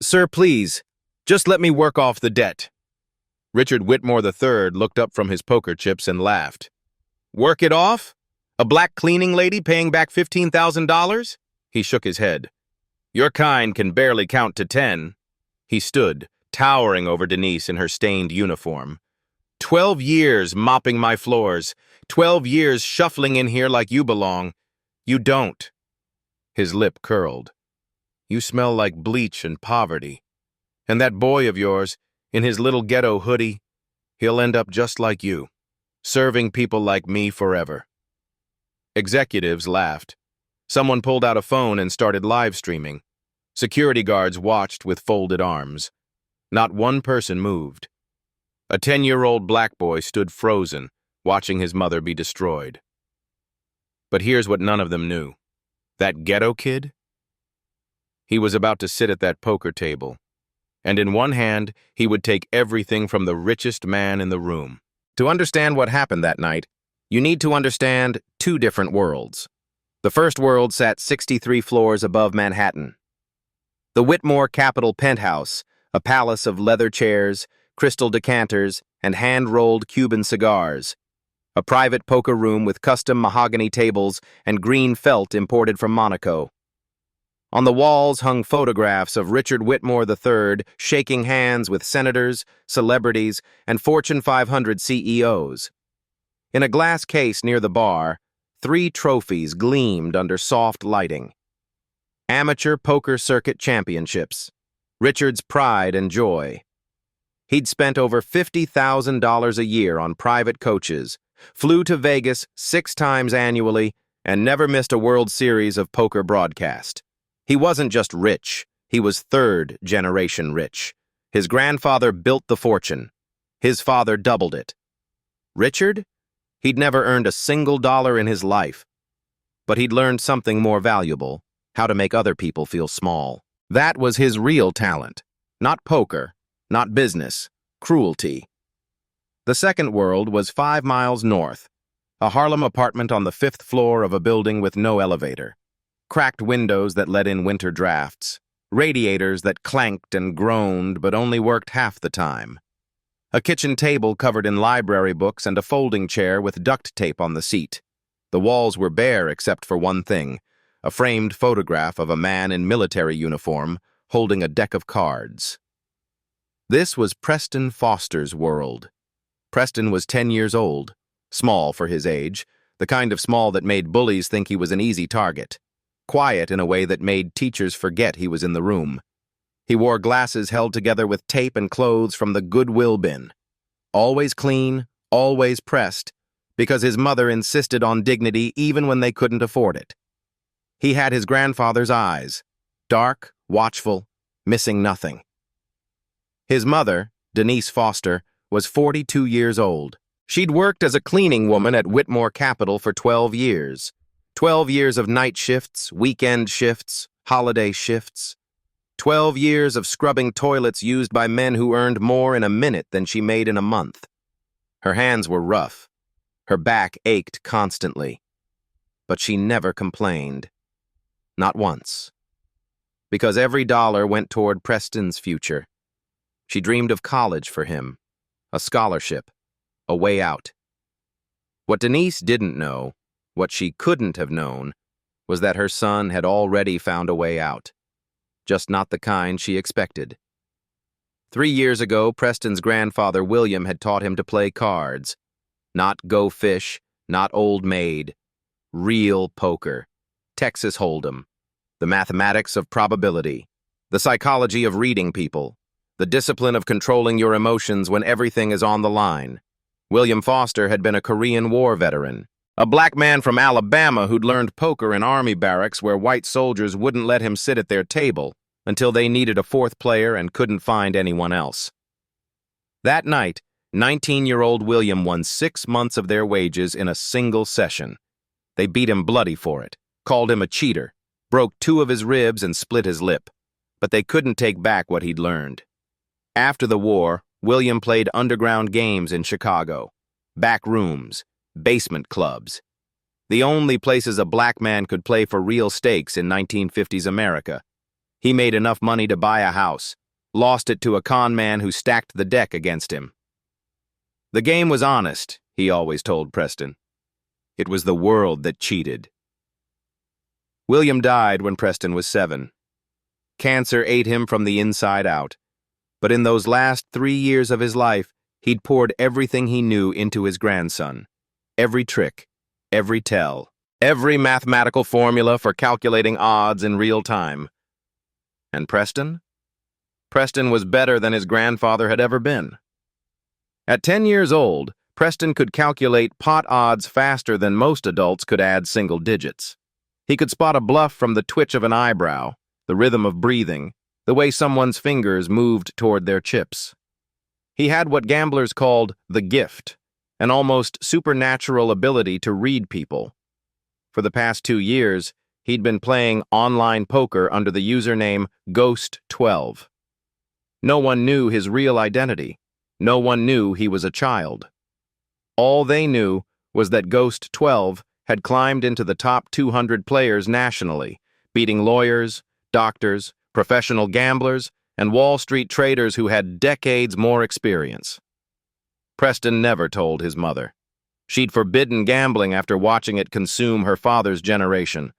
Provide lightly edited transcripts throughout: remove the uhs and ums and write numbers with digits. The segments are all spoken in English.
Sir, please, just let me work off the debt. Richard Whitmore III looked up from his poker chips and laughed. Work it off? A black cleaning lady paying back $15,000? He shook his head. Your kind can barely count to 10. He stood, towering over Denise in her stained uniform. 12 years mopping my floors. 12 years shuffling in here like you belong. You don't. His lip curled. You smell like bleach and poverty. And that boy of yours, in his little ghetto hoodie, he'll end up just like you, serving people like me forever. Executives laughed. Someone pulled out a phone and started live streaming. Security guards watched with folded arms. Not one person moved. A 10-year-old black boy stood frozen, watching his mother be destroyed. But here's what none of them knew. That ghetto kid? He was about to sit at that poker table, and in one hand, he would take everything from the richest man in the room. To understand what happened that night, you need to understand two different worlds. The first world sat 63 floors above Manhattan. The Whitmore Capitol penthouse, a palace of leather chairs, crystal decanters, and hand-rolled Cuban cigars. A private poker room with custom mahogany tables and green felt imported from Monaco. On the walls hung photographs of Richard Whitmore III shaking hands with senators, celebrities, and Fortune 500 CEOs. In a glass case near the bar, 3 trophies gleamed under soft lighting. Amateur Poker Circuit Championships, Richard's pride and joy. He'd spent over $50,000 a year on private coaches, flew to Vegas 6 times annually, and never missed a World Series of poker broadcast. He wasn't just rich, he was third-generation rich. His grandfather built the fortune. His father doubled it. Richard? He'd never earned a single dollar in his life. But he'd learned something more valuable, how to make other people feel small. That was his real talent. Not poker, not business, cruelty. The second world was 5 miles north, a Harlem apartment on the 5th floor of a building with no elevator. Cracked windows that let in winter drafts, radiators that clanked and groaned but only worked half the time. A kitchen table covered in library books and a folding chair with duct tape on the seat. The walls were bare except for one thing, a framed photograph of a man in military uniform holding a deck of cards. This was Preston Foster's world. Preston was 10 years old, small for his age, the kind of small that made bullies think he was an easy target. Quiet in a way that made teachers forget he was in the room. He wore glasses held together with tape and clothes from the Goodwill bin. Always clean, always pressed, because his mother insisted on dignity even when they couldn't afford it. He had his grandfather's eyes, dark, watchful, missing nothing. His mother, Denise Foster, was 42 years old. She'd worked as a cleaning woman at Whitmore Capitol for 12 years. 12 years of night shifts, weekend shifts, holiday shifts. 12 years of scrubbing toilets used by men who earned more in a minute than she made in a month. Her hands were rough. Her back ached constantly. But she never complained. Not once. Because every dollar went toward Preston's future. She dreamed of college for him, a scholarship, a way out. What Denise didn't know, what she couldn't have known, was that her son had already found a way out, just not the kind she expected. 3 years ago, Preston's grandfather William had taught him to play cards. Not Go Fish, not Old Maid. Real poker. Texas Hold'em. The mathematics of probability. The psychology of reading people. The discipline of controlling your emotions when everything is on the line. William Foster had been a Korean War veteran. A black man from Alabama who'd learned poker in army barracks where white soldiers wouldn't let him sit at their table until they needed a 4th player and couldn't find anyone else. That night, 19-year-old William won 6 months of their wages in a single session. They beat him bloody for it, called him a cheater, broke 2 of his ribs and split his lip. But they couldn't take back what he'd learned. After the war, William played underground games in Chicago, back rooms, basement clubs, the only places a black man could play for real stakes in 1950s America. He made enough money to buy a house, lost it to a con man who stacked the deck against him. The game was honest, he always told Preston. It was the world that cheated. William died when Preston was 7. Cancer ate him from the inside out. But in those last 3 years of his life, he'd poured everything he knew into his grandson. Every trick, every tell, every mathematical formula for calculating odds in real time. And Preston? Preston was better than his grandfather had ever been. At 10 years old, Preston could calculate pot odds faster than most adults could add single digits. He could spot a bluff from the twitch of an eyebrow, the rhythm of breathing, the way someone's fingers moved toward their chips. He had what gamblers called the gift, an almost supernatural ability to read people. For the past 2 years, he'd been playing online poker under the username Ghost12. No one knew his real identity. No one knew he was a child. All they knew was that Ghost12 had climbed into the top 200 players nationally, beating lawyers, doctors, professional gamblers, and Wall Street traders who had decades more experience. Preston never told his mother. She'd forbidden gambling after watching it consume her father's generation.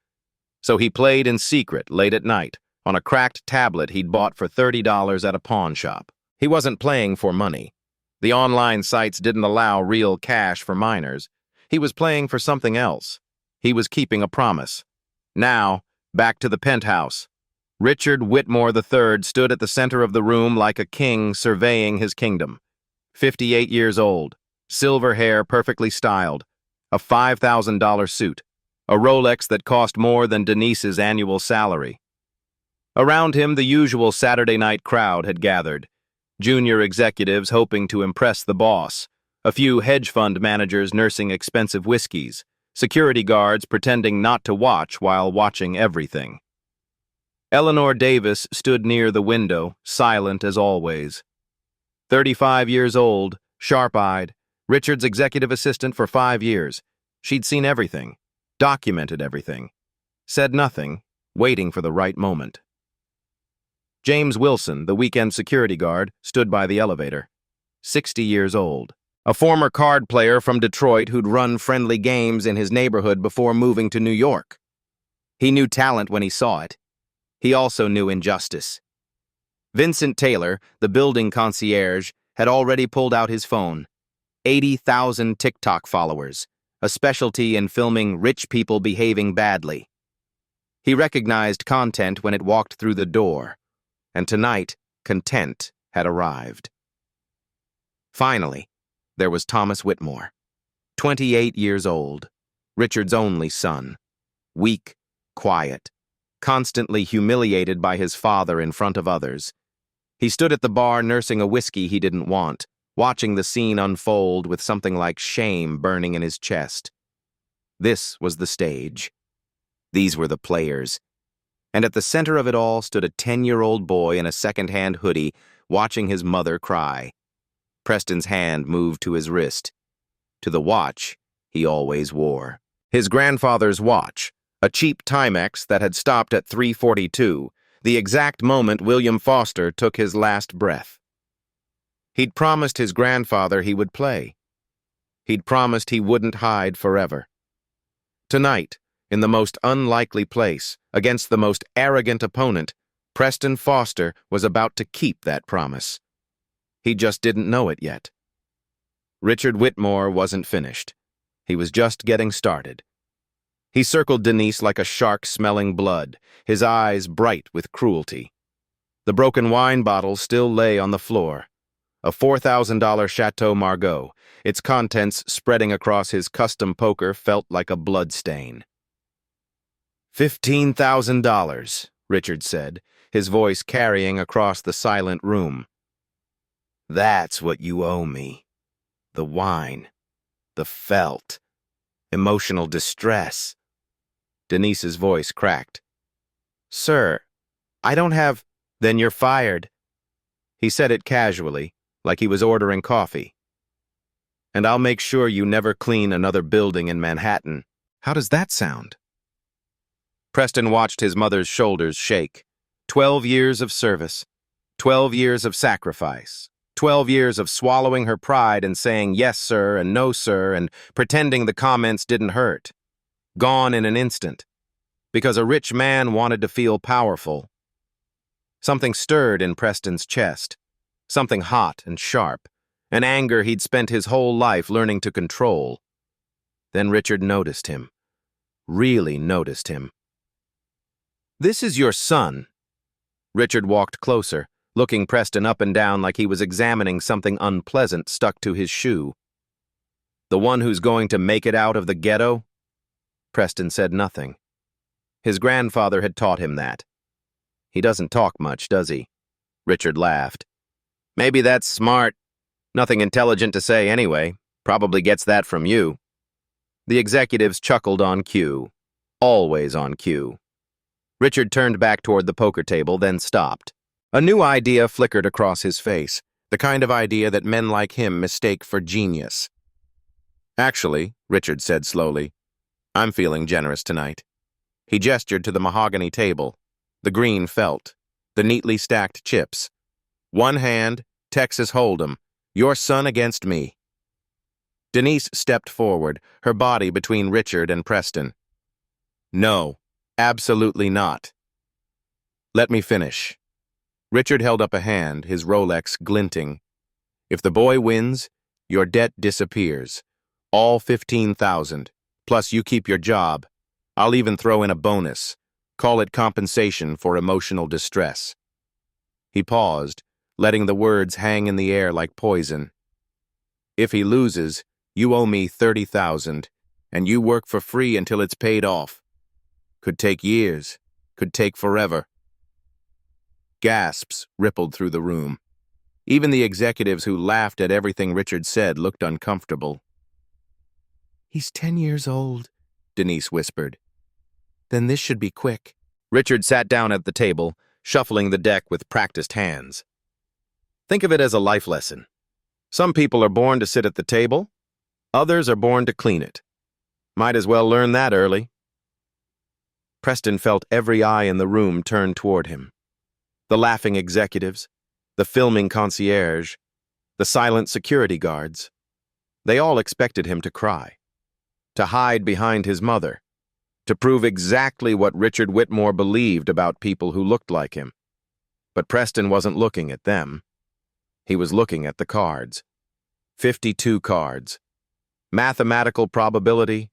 So he played in secret late at night on a cracked tablet he'd bought for $30 at a pawn shop. He wasn't playing for money. The online sites didn't allow real cash for minors. He was playing for something else. He was keeping a promise. Now, back to the penthouse. Richard Whitmore III stood at the center of the room like a king surveying his kingdom. 58 years old, silver hair perfectly styled, a $5,000 suit, a Rolex that cost more than Denise's annual salary. Around him, the usual Saturday night crowd had gathered. Junior executives hoping to impress the boss, a few hedge fund managers nursing expensive whiskeys, security guards pretending not to watch while watching everything. Eleanor Davis stood near the window, silent as always. 35 years old, sharp-eyed, Richard's executive assistant for 5 years. She'd seen everything, documented everything, said nothing, waiting for the right moment. James Wilson, the weekend security guard, stood by the elevator. 60 years old. A former card player from Detroit who'd run friendly games in his neighborhood before moving to New York. He knew talent when he saw it. He also knew injustice. Vincent Taylor, the building concierge, had already pulled out his phone. 80,000 TikTok followers, a specialty in filming rich people behaving badly. He recognized content when it walked through the door, and tonight, content had arrived. Finally, there was Thomas Whitmore, 28 years old, Richard's only son, weak, quiet, constantly humiliated by his father in front of others. He stood at the bar nursing a whiskey he didn't want, watching the scene unfold with something like shame burning in his chest. This was the stage. These were the players. And at the center of it all stood a 10-year-old boy in a second-hand hoodie, watching his mother cry. Preston's hand moved to his wrist, to the watch he always wore. His grandfather's watch, a cheap Timex that had stopped at 3:42, the exact moment William Foster took his last breath. He'd promised his grandfather he would play. He'd promised he wouldn't hide forever. Tonight, in the most unlikely place, against the most arrogant opponent, Preston Foster was about to keep that promise. He just didn't know it yet. Richard Whitmore wasn't finished. He was just getting started. He circled Denise like a shark smelling blood, his eyes bright with cruelty. The broken wine bottle still lay on the floor. A $4,000 Chateau Margaux, its contents spreading across his custom poker, felt like a bloodstain. $15,000, Richard said, his voice carrying across the silent room. That's what you owe me. The wine. The felt. Emotional distress. Denise's voice cracked. Sir, I don't have... Then you're fired. He said it casually, like he was ordering coffee. And I'll make sure you never clean another building in Manhattan. How does that sound? Preston watched his mother's shoulders shake. 12 years of service, 12 years of sacrifice, 12 years of swallowing her pride and saying yes, sir, and no, sir, and pretending the comments didn't hurt. Gone in an instant. Because a rich man wanted to feel powerful. Something stirred in Preston's chest. Something hot and sharp. An anger he'd spent his whole life learning to control. Then Richard noticed him. Really noticed him. "This is your son." Richard walked closer, looking Preston up and down like he was examining something unpleasant stuck to his shoe. "The one who's going to make it out of the ghetto?" Preston said nothing. His grandfather had taught him that. "He doesn't talk much, does he?" Richard laughed. "Maybe that's smart. Nothing intelligent to say anyway. Probably gets that from you." The executives chuckled on cue. Always on cue. Richard turned back toward the poker table, then stopped. A new idea flickered across his face, the kind of idea that men like him mistake for genius. "Actually," Richard said slowly, "I'm feeling generous tonight." He gestured to the mahogany table, the green felt, the neatly stacked chips. "One hand, Texas Hold'em, your son against me." Denise stepped forward, her body between Richard and Preston. "No, absolutely not." "Let me finish." Richard held up a hand, his Rolex glinting. "If the boy wins, your debt disappears. All 15,000, plus you keep your job. I'll even throw in a bonus. Call it compensation for emotional distress." He paused, letting the words hang in the air like poison. "If he loses, you owe me 30,000, and you work for free until it's paid off. Could take years, could take forever." Gasps rippled through the room. Even the executives who laughed at everything Richard said looked uncomfortable. "He's 10 years old," Denise whispered. "Then this should be quick." Richard sat down at the table, shuffling the deck with practiced hands. "Think of it as a life lesson. Some people are born to sit at the table. Others are born to clean it. Might as well learn that early." Preston felt every eye in the room turn toward him. The laughing executives, the filming concierge, the silent security guards. They all expected him to cry, to hide behind his mother, to prove exactly what Richard Whitmore believed about people who looked like him. But Preston wasn't looking at them. He was looking at the cards. 52 cards. Mathematical probability,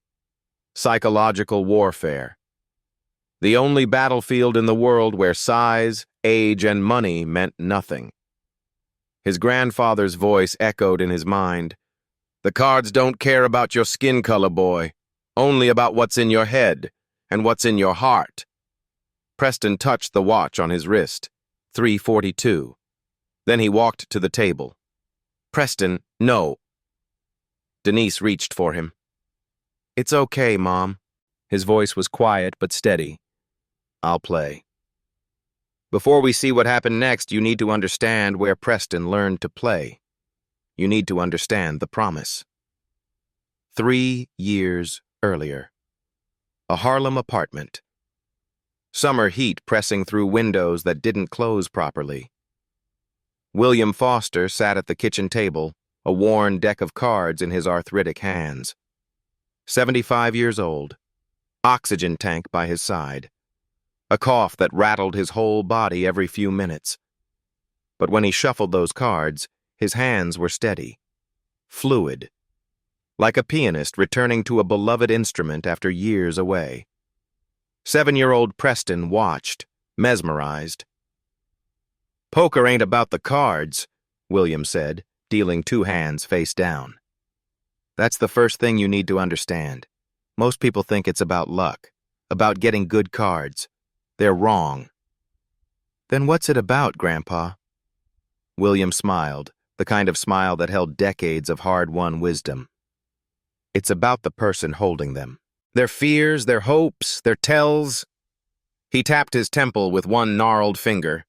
psychological warfare. The only battlefield in the world where size, age, and money meant nothing. His grandfather's voice echoed in his mind. "The cards don't care about your skin color, boy. Only about what's in your head and what's in your heart." Preston touched the watch on his wrist. 3:42. Then he walked to the table. "Preston, no." Denise reached for him. "It's okay, Mom." His voice was quiet but steady. "I'll play." Before we see what happened next, you need to understand where Preston learned to play. You need to understand the promise. 3 years earlier. A Harlem apartment. Summer heat pressing through windows that didn't close properly. William Foster sat at the kitchen table, a worn deck of cards in his arthritic hands. 75 years old. Oxygen tank by his side. A cough that rattled his whole body every few minutes. But when he shuffled those cards, his hands were steady. Fluid. Like a pianist returning to a beloved instrument after years away. 7-year-old Preston watched, mesmerized. "Poker ain't about the cards," William said, dealing 2 hands face down. "That's the first thing you need to understand. Most people think it's about luck, about getting good cards. They're wrong." "Then what's it about, Grandpa?" William smiled, the kind of smile that held decades of hard-won wisdom. "It's about the person holding them. Their fears, their hopes, their tells." He tapped his temple with one gnarled finger.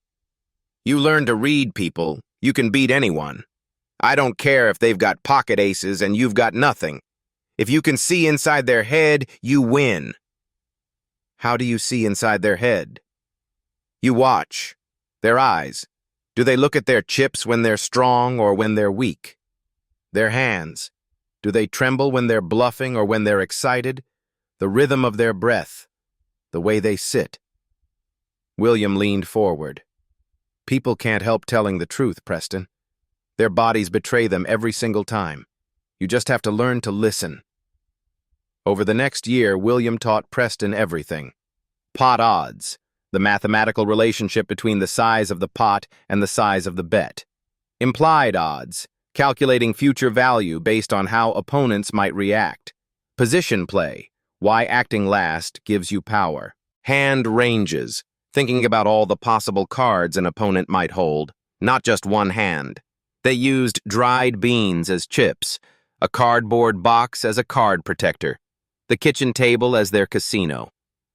"You learn to read people, you can beat anyone. I don't care if they've got pocket aces and you've got nothing. If you can see inside their head, you win." "How do you see inside their head?" You watch. Their eyes. Do they look at their chips when they're strong or when they're weak? Their hands. Do they tremble when they're bluffing or when they're excited? The rhythm of their breath. The way they sit. William leaned forward. People can't help telling the truth, Preston. Their bodies betray them every single time. You just have to learn to listen. Over the next year, William taught Preston everything. Pot odds, the mathematical relationship between the size of the pot and the size of the bet. Implied odds, calculating future value based on how opponents might react. Position play, why acting last gives you power. Hand ranges, thinking about all the possible cards an opponent might hold, not just one hand. They used dried beans as chips, a cardboard box as a card protector, the kitchen table as their casino.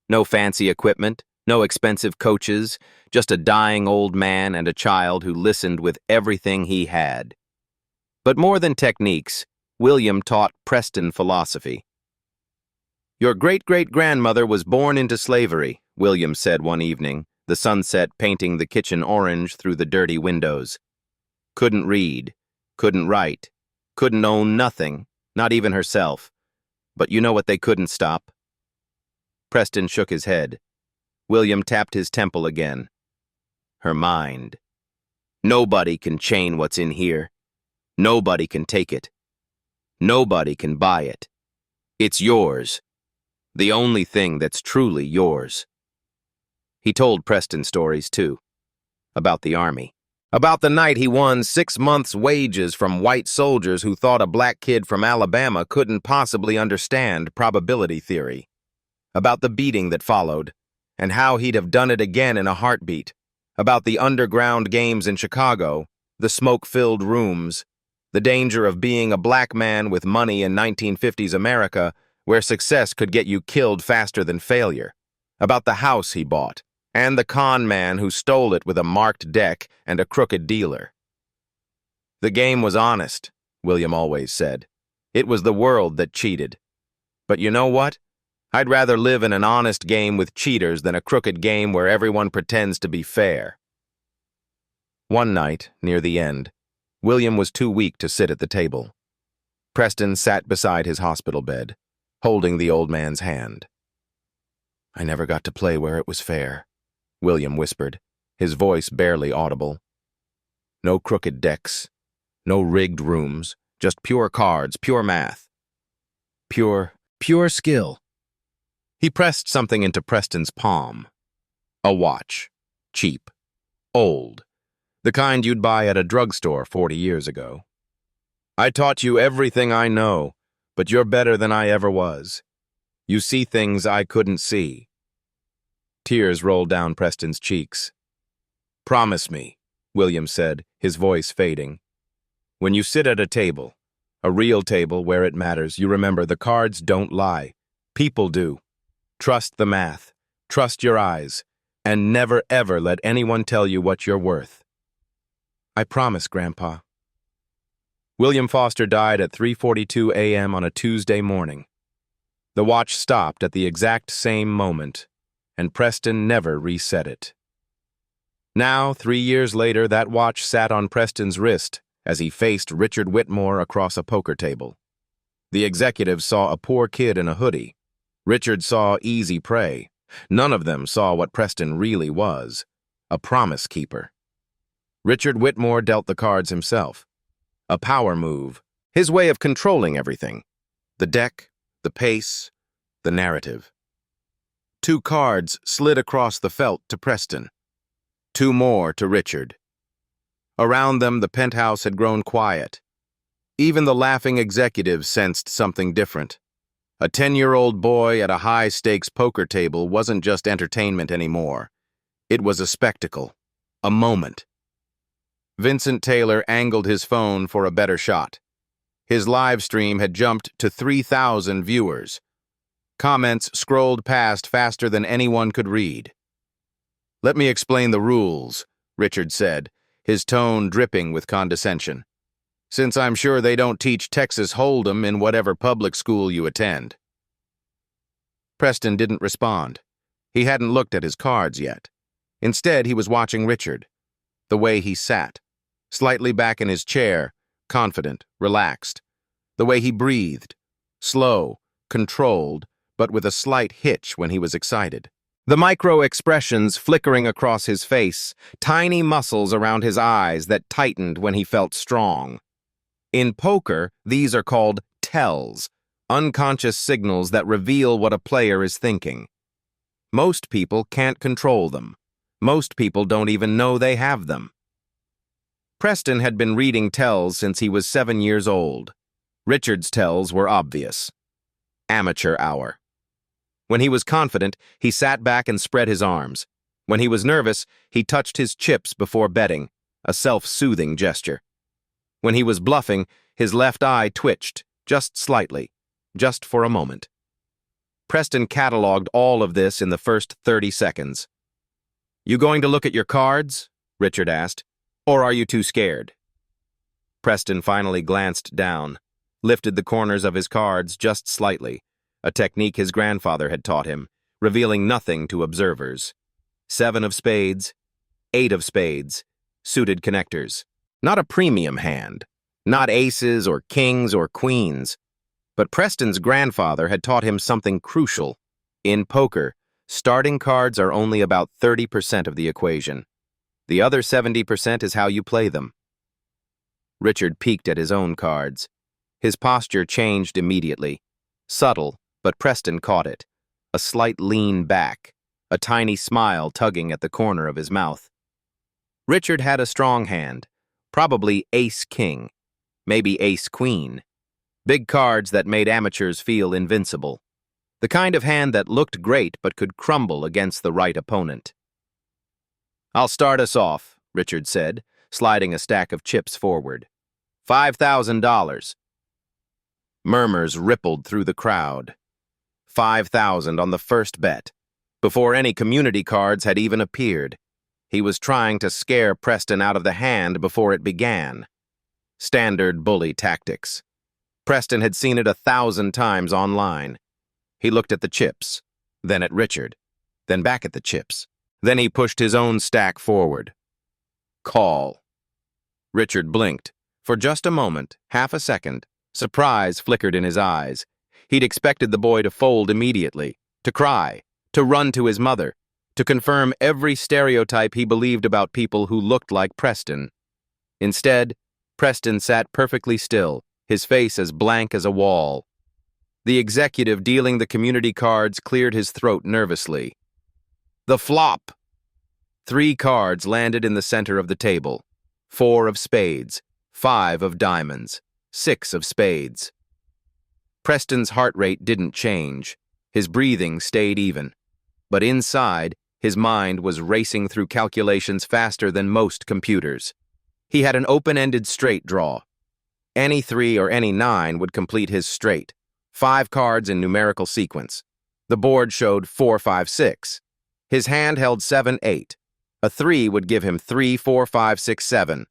No fancy equipment, no expensive coaches, just a dying old man and a child who listened with everything he had. But more than techniques, William taught Preston philosophy. Your great-great-grandmother was born into slavery, William said one evening, the sunset painting the kitchen orange through the dirty windows. Couldn't read, couldn't write, couldn't own nothing, not even herself. But you know what they couldn't stop? Preston shook his head. William tapped his temple again. Her mind. Nobody can chain what's in here. Nobody can take it. Nobody can buy it. It's yours. The only thing that's truly yours. He told Preston stories, too. About the army. About the night he won 6 months' wages from white soldiers who thought a black kid from Alabama couldn't possibly understand probability theory. About the beating that followed, and how he'd have done it again in a heartbeat. About the underground games in Chicago, the smoke-filled rooms, the danger of being a black man with money in 1950s America, where success could get you killed faster than failure. About the house he bought, and the con man who stole it with a marked deck and a crooked dealer. The game was honest, William always said. It was the world that cheated. But you know what? I'd rather live in an honest game with cheaters than a crooked game where everyone pretends to be fair. One night, near the end, William was too weak to sit at the table. Preston sat beside his hospital bed, holding the old man's hand. I never got to play where it was fair, William whispered, his voice barely audible. No crooked decks, no rigged rooms, just pure cards, pure math. Pure skill. He pressed something into Preston's palm. A watch. Cheap. Old. The kind you'd buy at a drugstore 40 years ago. I taught you everything I know, but you're better than I ever was. You see things I couldn't see. Tears rolled down Preston's cheeks. Promise me, William said, his voice fading. When you sit at a table, a real table where it matters, you remember the cards don't lie. People do. Trust the math, trust your eyes, and never ever let anyone tell you what you're worth. I promise, Grandpa. William Foster died at 3:42 a.m. on a Tuesday morning. The watch stopped at the exact same moment, and Preston never reset it. Now, 3 years later, that watch sat on Preston's wrist as he faced Richard Whitmore across a poker table. The executives saw a poor kid in a hoodie. Richard saw easy prey. None of them saw what Preston really was, a promise keeper. Richard Whitmore dealt the cards himself. A power move, his way of controlling everything. The deck, the pace, the narrative. 2 cards slid across the felt to Preston. 2 more to Richard. Around them, the penthouse had grown quiet. Even the laughing executives sensed something different. A 10-year-old boy at a high-stakes poker table wasn't just entertainment anymore. It was a spectacle, a moment. Vincent Taylor angled his phone for a better shot. His live stream had jumped to 3,000 viewers. Comments scrolled past faster than anyone could read. Let me explain the rules, Richard said, his tone dripping with condescension. Since I'm sure they don't teach Texas Hold'em in whatever public school you attend. Preston didn't respond. He hadn't looked at his cards yet. Instead, he was watching Richard. The way he sat, slightly back in his chair, confident, relaxed. The way he breathed, slow, controlled, but with a slight hitch when he was excited. The micro-expressions flickering across his face, tiny muscles around his eyes that tightened when he felt strong. In poker, these are called tells, unconscious signals that reveal what a player is thinking. Most people can't control them. Most people don't even know they have them. Preston had been reading tells since he was 7 years old. Richard's tells were obvious. Amateur hour. When he was confident, he sat back and spread his arms. When he was nervous, he touched his chips before betting, a self-soothing gesture. When he was bluffing, his left eye twitched, just slightly, just for a moment. Preston cataloged all of this in the first 30 seconds. "You going to look at your cards?" Richard asked. "Or are you too scared?" Preston finally glanced down, lifted the corners of his cards just slightly, a technique his grandfather had taught him, revealing nothing to observers. 7 of spades, 8 of spades, suited connectors. Not a premium hand, not aces or kings or queens. But Preston's grandfather had taught him something crucial. In poker, starting cards are only about 30% of the equation. The other 70% is how you play them. Richard peeked at his own cards. His posture changed immediately. Subtle, but Preston caught it. A slight lean back, a tiny smile tugging at the corner of his mouth. Richard had a strong hand, probably ace-king, maybe ace-queen. Big cards that made amateurs feel invincible. The kind of hand that looked great but could crumble against the right opponent. "I'll start us off," Richard said, sliding a stack of chips forward. $5,000. Murmurs rippled through the crowd. 5,000 on the first bet, before any community cards had even appeared. He was trying to scare Preston out of the hand before it began. Standard bully tactics. Preston had seen it 1,000 times online. He looked at the chips, then at Richard, then back at the chips. Then he pushed his own stack forward. Call. Richard blinked. For just a moment, half a second, surprise flickered in his eyes. He'd expected the boy to fold immediately, to cry, to run to his mother, to confirm every stereotype he believed about people who looked like Preston. Instead, Preston sat perfectly still, his face as blank as a wall. The executive dealing the community cards cleared his throat nervously. The flop. 3 cards landed in the center of the table. 4 of spades, 5 of diamonds, 6 of spades. Preston's heart rate didn't change. His breathing stayed even. But inside, his mind was racing through calculations faster than most computers. He had an open-ended straight draw. Any 3 or any 9 would complete his straight. 5 cards in numerical sequence. The board showed 4, 5, 6. His hand held 7, 8. A 3 would give him 3, 4, 5, 6, 7.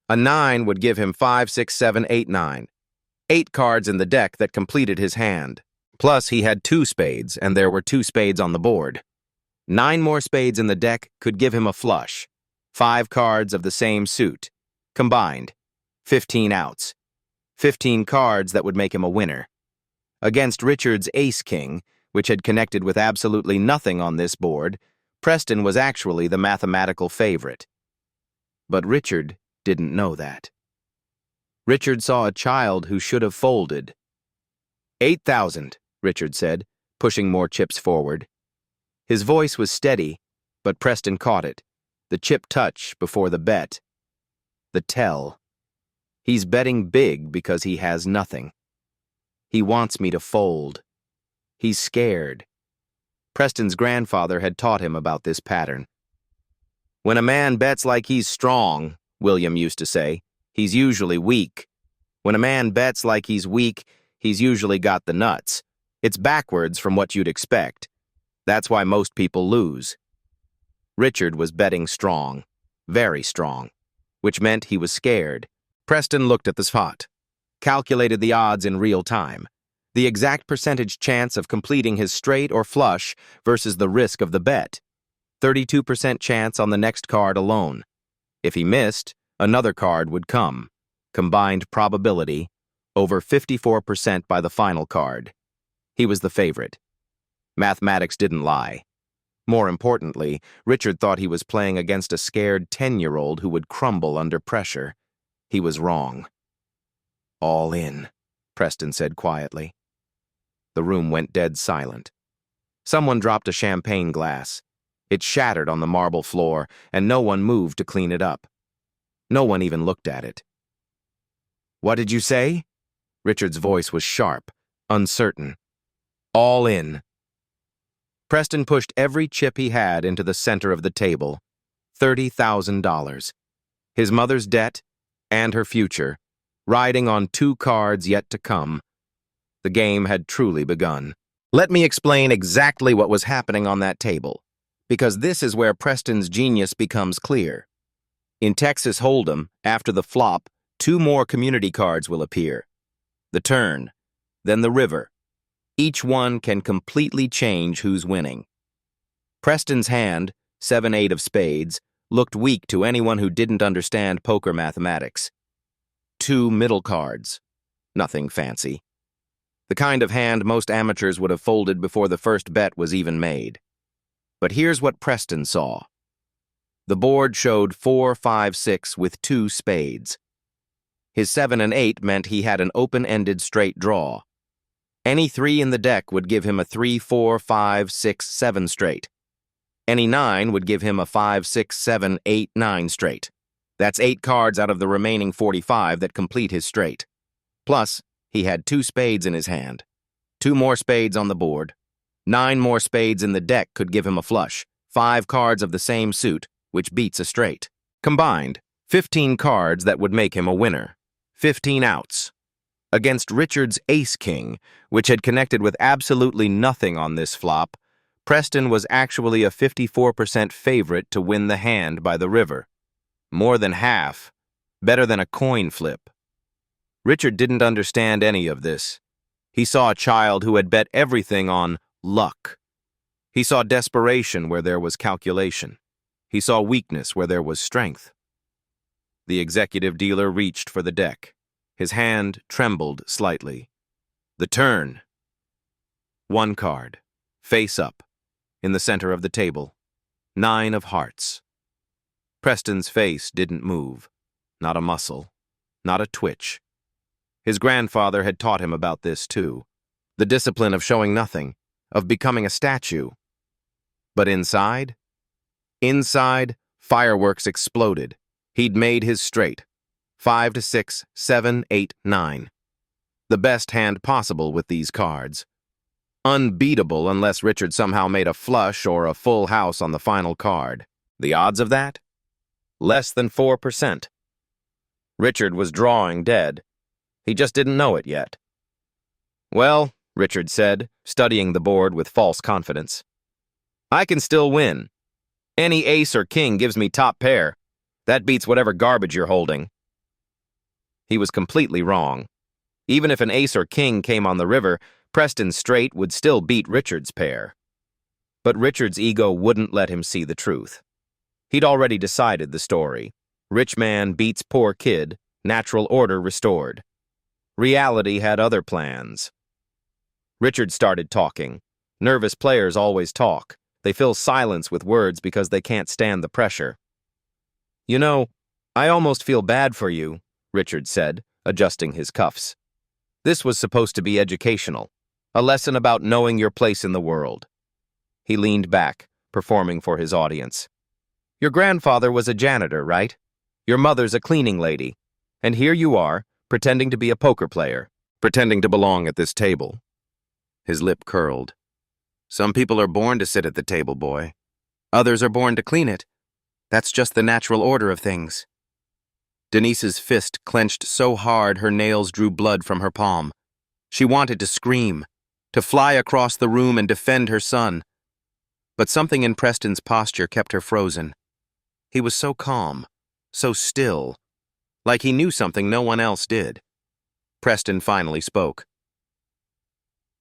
A 9 would give him 5, 6, 7, 8, 9. 8 cards in the deck that completed his hand. Plus, he had 2 spades, and there were 2 spades on the board. 9 more spades in the deck could give him a flush. 5 cards of the same suit. Combined, 15 outs. 15 cards that would make him a winner. Against Richard's ace-king, which had connected with absolutely nothing on this board, Preston was actually the mathematical favorite. But Richard didn't know that. Richard saw a child who should have folded. 8,000, Richard said, pushing more chips forward. His voice was steady, but Preston caught it. The chip touch before the bet. The tell. He's betting big because he has nothing. He wants me to fold. He's scared. Preston's grandfather had taught him about this pattern. When a man bets like he's strong, William used to say, he's usually weak. When a man bets like he's weak, he's usually got the nuts. It's backwards from what you'd expect. That's why most people lose. Richard was betting strong, very strong, which meant he was scared. Preston looked at the spot, calculated the odds in real time, the exact percentage chance of completing his straight or flush versus the risk of the bet. 32% chance on the next card alone. If he missed, another card would come. Combined probability, over 54% by the final card. He was the favorite. Mathematics didn't lie. More importantly, Richard thought he was playing against a scared 10-year-old who would crumble under pressure. He was wrong. "All in," Preston said quietly. The room went dead silent. Someone dropped a champagne glass. It shattered on the marble floor, and no one moved to clean it up. No one even looked at it. "What did you say?" Richard's voice was sharp, uncertain. "All in." Preston pushed every chip he had into the center of the table. $30,000. His mother's debt and her future, riding on 2 cards yet to come. The game had truly begun. Let me explain exactly what was happening on that table, because this is where Preston's genius becomes clear. In Texas Hold'em, after the flop, 2 more community cards will appear. The turn, then the river. Each one can completely change who's winning. Preston's hand, 7-8 of spades, looked weak to anyone who didn't understand poker mathematics. 2 middle cards. Nothing fancy. The kind of hand most amateurs would have folded before the first bet was even made. But here's what Preston saw. The board showed 4, 5, 6 with 2 spades. His 7 and 8 meant he had an open-ended straight draw. Any 3 in the deck would give him a 3, 4, 5, 6, 7 straight. Any 9 would give him a 5, 6, 7, 8, 9 straight. That's 8 cards out of the remaining 45 that complete his straight. Plus, he had 2 spades in his hand. 2 more spades on the board. 9 more spades in the deck could give him a flush. 5 cards of the same suit, which beats a straight. Combined, 15 cards that would make him a winner. 15 outs. Against Richard's ace-king, which had connected with absolutely nothing on this flop, Preston was actually a 54% favorite to win the hand by the river. More than half. Better than a coin flip. Richard didn't understand any of this. He saw a child who had bet everything on luck. He saw desperation where there was calculation. He saw weakness where there was strength. The executive dealer reached for the deck. His hand trembled slightly. The turn. 1 card, face up, in the center of the table. 9 of hearts. Preston's face didn't move. Not a muscle. Not a twitch. His grandfather had taught him about this too. The discipline of showing nothing, of becoming a statue. But inside? Inside, fireworks exploded. He'd made his straight. 5 to 6, 7, 8, 9. The best hand possible with these cards. Unbeatable unless Richard somehow made a flush or a full house on the final card. The odds of that? Less than 4%. Richard was drawing dead. He just didn't know it yet. "Well," Richard said, studying the board with false confidence, "I can still win. Any ace or king gives me top pair. That beats whatever garbage you're holding." He was completely wrong. Even if an ace or king came on the river, Preston's straight would still beat Richard's pair. But Richard's ego wouldn't let him see the truth. He'd already decided the story. Rich man beats poor kid, natural order restored. Reality had other plans. Richard started talking. Nervous players always talk. They fill silence with words because they can't stand the pressure. "You know, I almost feel bad for you," Richard said, adjusting his cuffs. This was supposed to be educational, a lesson about knowing your place in the world. He leaned back, performing for his audience. "Your grandfather was a janitor, right? Your mother's a cleaning lady. And here you are, pretending to be a poker player, pretending to belong at this table." His lip curled. "Some people are born to sit at the table, boy. Others are born to clean it. That's just the natural order of things." Denise's fist clenched so hard her nails drew blood from her palm. She wanted to scream, to fly across the room and defend her son. But something in Preston's posture kept her frozen. He was so calm, so still, like he knew something no one else did. Preston finally spoke.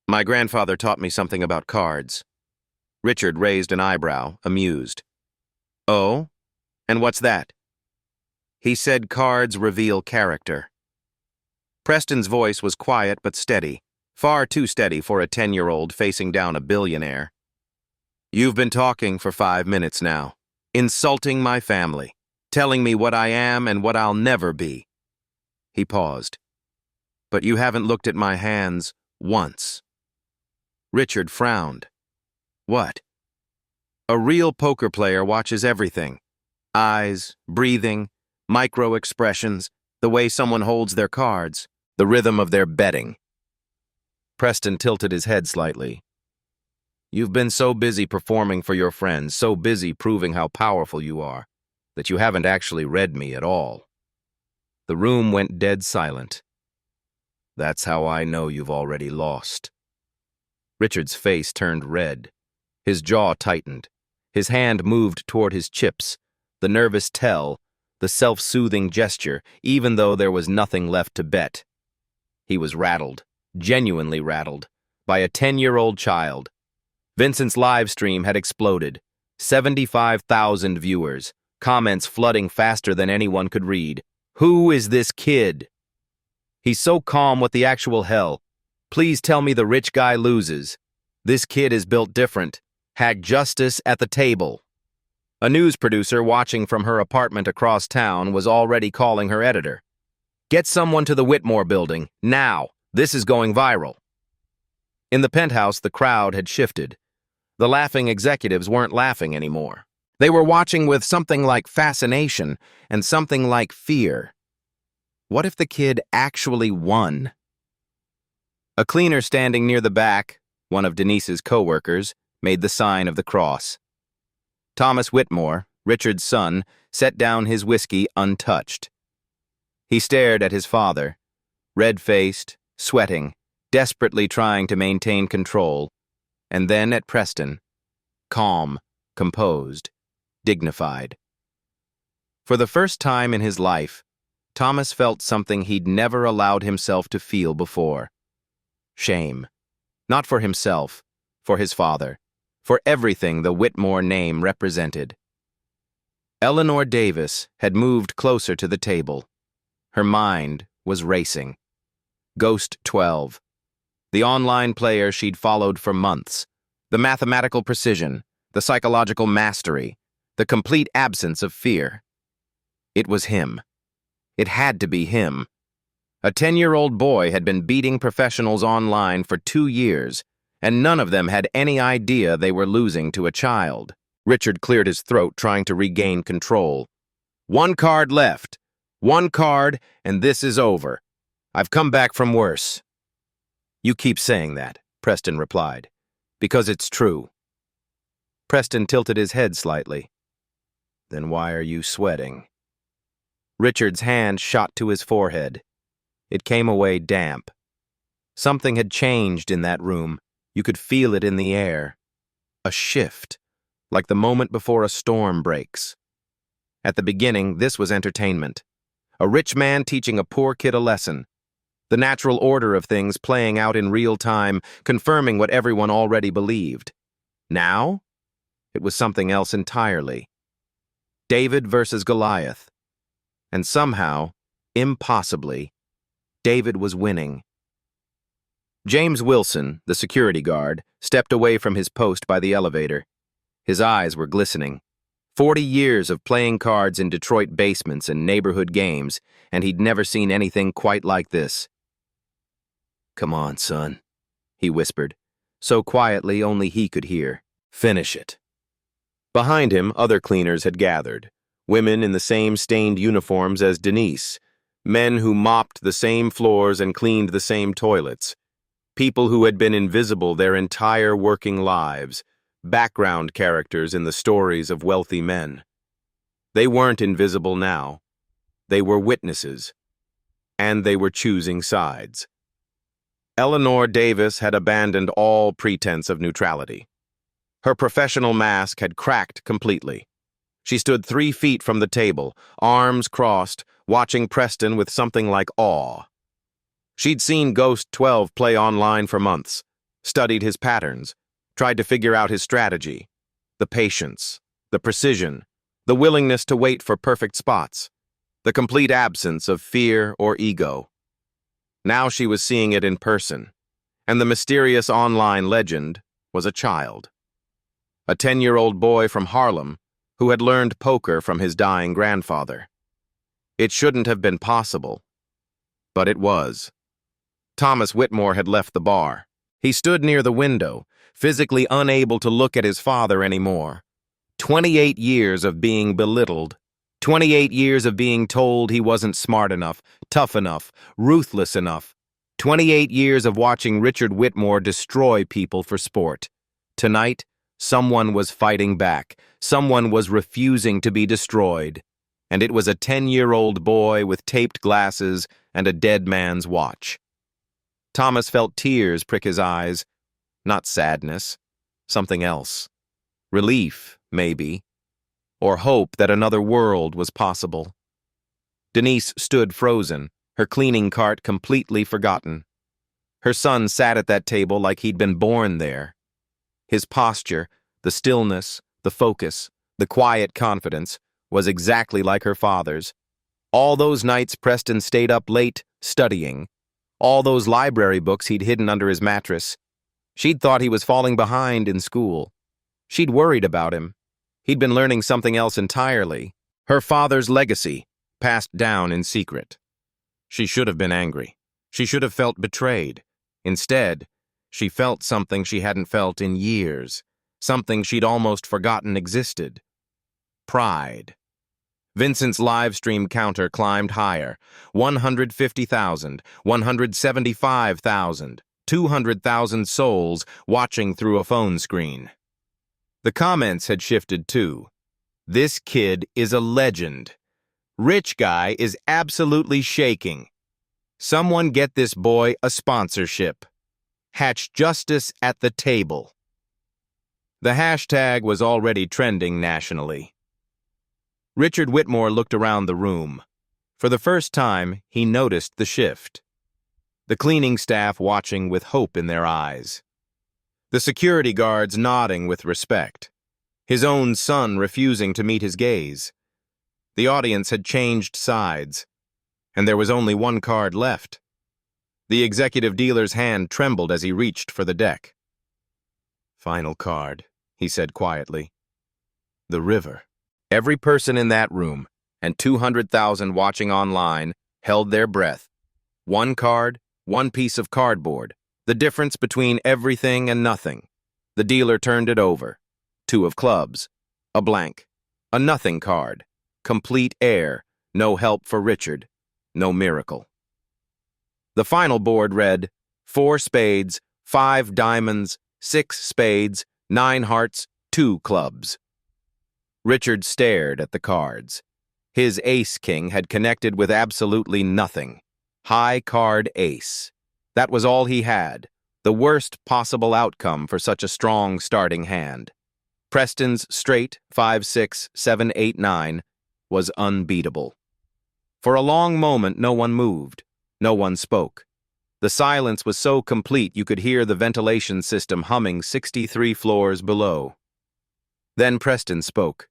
"My grandfather taught me something about cards." Richard raised an eyebrow, amused. Oh? And what's that? He said cards reveal character. Preston's voice was quiet but steady, far too steady for a 10-year-old facing down a billionaire. You've been talking for 5 minutes now, insulting my family, telling me what I am and what I'll never be. He paused. But you haven't looked at my hands once. Richard frowned. What? A real poker player watches everything. Eyes, breathing, micro-expressions, the way someone holds their cards, the rhythm of their betting. Preston tilted his head slightly. You've been so busy performing for your friends, so busy proving how powerful you are, that you haven't actually read me at all. The room went dead silent. That's how I know you've already lost. Richard's face turned red. His jaw tightened. His hand moved toward his chips, the nervous tell, the self-soothing gesture, even though there was nothing left to bet. He was rattled, genuinely rattled, by a 10-year-old child. Vincent's live stream had exploded. 75,000 viewers, comments flooding faster than anyone could read. Who is this kid? He's so calm, what the actual hell? Please tell me the rich guy loses. This kid is built different. Had justice at the table. A news producer watching from her apartment across town was already calling her editor. Get someone to the Whitmore building, now. This is going viral. In the penthouse, the crowd had shifted. The laughing executives weren't laughing anymore. They were watching with something like fascination and something like fear. What if the kid actually won? A cleaner standing near the back, one of Denise's co-workers, made the sign of the cross. Thomas Whitmore, Richard's son, set down his whiskey untouched. He stared at his father, red-faced, sweating, desperately trying to maintain control, and then at Preston, calm, composed, dignified. For the first time in his life, Thomas felt something he'd never allowed himself to feel before. Shame. Not for himself, for his father, for everything the Whitmore name represented. Eleanor Davis had moved closer to the table. Her mind was racing. Ghost 12. The online player she'd followed for months. The mathematical precision, the psychological mastery, the complete absence of fear. It was him. It had to be him. A 10-year-old boy had been beating professionals online for 2 years, and none of them had any idea they were losing to a child. Richard cleared his throat, trying to regain control. One card left. One card, and this is over. I've come back from worse. You keep saying that, Preston replied, because it's true. Preston tilted his head slightly. Then why are you sweating? Richard's hand shot to his forehead. It came away damp. Something had changed in that room. You could feel it in the air. A shift, like the moment before a storm breaks. At the beginning, this was entertainment. A rich man teaching a poor kid a lesson. The natural order of things playing out in real time, confirming what everyone already believed. Now, it was something else entirely. David versus Goliath. And somehow, impossibly, David was winning. James Wilson, the security guard, stepped away from his post by the elevator. His eyes were glistening. 40 years of playing cards in Detroit basements and neighborhood games, and he'd never seen anything quite like this. Come on, son, he whispered, so quietly only he could hear. Finish it. Behind him, other cleaners had gathered. Women in the same stained uniforms as Denise. Men who mopped the same floors and cleaned the same toilets. People who had been invisible their entire working lives. Background characters in the stories of wealthy men. They weren't invisible now. They were witnesses. And they were choosing sides. Eleanor Davis had abandoned all pretense of neutrality. Her professional mask had cracked completely. She stood 3 feet from the table, arms crossed, watching Preston with something like awe. She'd seen Ghost 12 play online for months, studied his patterns, tried to figure out his strategy, the patience, the precision, the willingness to wait for perfect spots, the complete absence of fear or ego. Now she was seeing it in person, and the mysterious online legend was a child. A 10-year-old boy from Harlem who had learned poker from his dying grandfather. It shouldn't have been possible, but it was. Thomas Whitmore had left the bar. He stood near the window, physically unable to look at his father anymore. 28 years of being belittled. 28 years of being told he wasn't smart enough, tough enough, ruthless enough. 28 years of watching Richard Whitmore destroy people for sport. Tonight, someone was fighting back. Someone was refusing to be destroyed. And it was a 10-year-old boy with taped glasses and a dead man's watch. Thomas felt tears prick his eyes. Not sadness. Something else. Relief, maybe. Or hope that another world was possible. Denise stood frozen, her cleaning cart completely forgotten. Her son sat at that table like he'd been born there. His posture, the stillness, the focus, the quiet confidence, was exactly like her father's. All those nights Preston stayed up late, studying. All those library books he'd hidden under his mattress. She'd thought he was falling behind in school. She'd worried about him. He'd been learning something else entirely. Her father's legacy, passed down in secret. She should have been angry. She should have felt betrayed. Instead, she felt something she hadn't felt in years, something she'd almost forgotten existed. Pride. Vincent's live stream counter climbed higher. 150,000, 175,000, 200,000 souls watching through a phone screen. The comments had shifted too. This kid is a legend. Rich guy is absolutely shaking. Someone get this boy a sponsorship. Hatch justice at the table. The hashtag was already trending nationally. Richard Whitmore looked around the room. For the first time, he noticed the shift. The cleaning staff watching with hope in their eyes. The security guards nodding with respect. His own son refusing to meet his gaze. The audience had changed sides, and there was only one card left. The executive dealer's hand trembled as he reached for the deck. "Final card," he said quietly. "The river." Every person in that room, and 200,000 watching online, held their breath. One card, one piece of cardboard, the difference between everything and nothing. The dealer turned it over. 2 of clubs, a blank, a nothing card, complete air, no help for Richard, no miracle. The final board read, 4 spades, 5 diamonds, 6 spades, 9 hearts, 2 clubs. Richard stared at the cards. His ace-king had connected with absolutely nothing. High card ace. That was all he had, the worst possible outcome for such a strong starting hand. Preston's straight 5, 6, 7, 8, 9 was unbeatable. For a long moment no one moved, no one spoke. The silence was so complete you could hear the ventilation system humming 63 floors below. Then Preston spoke.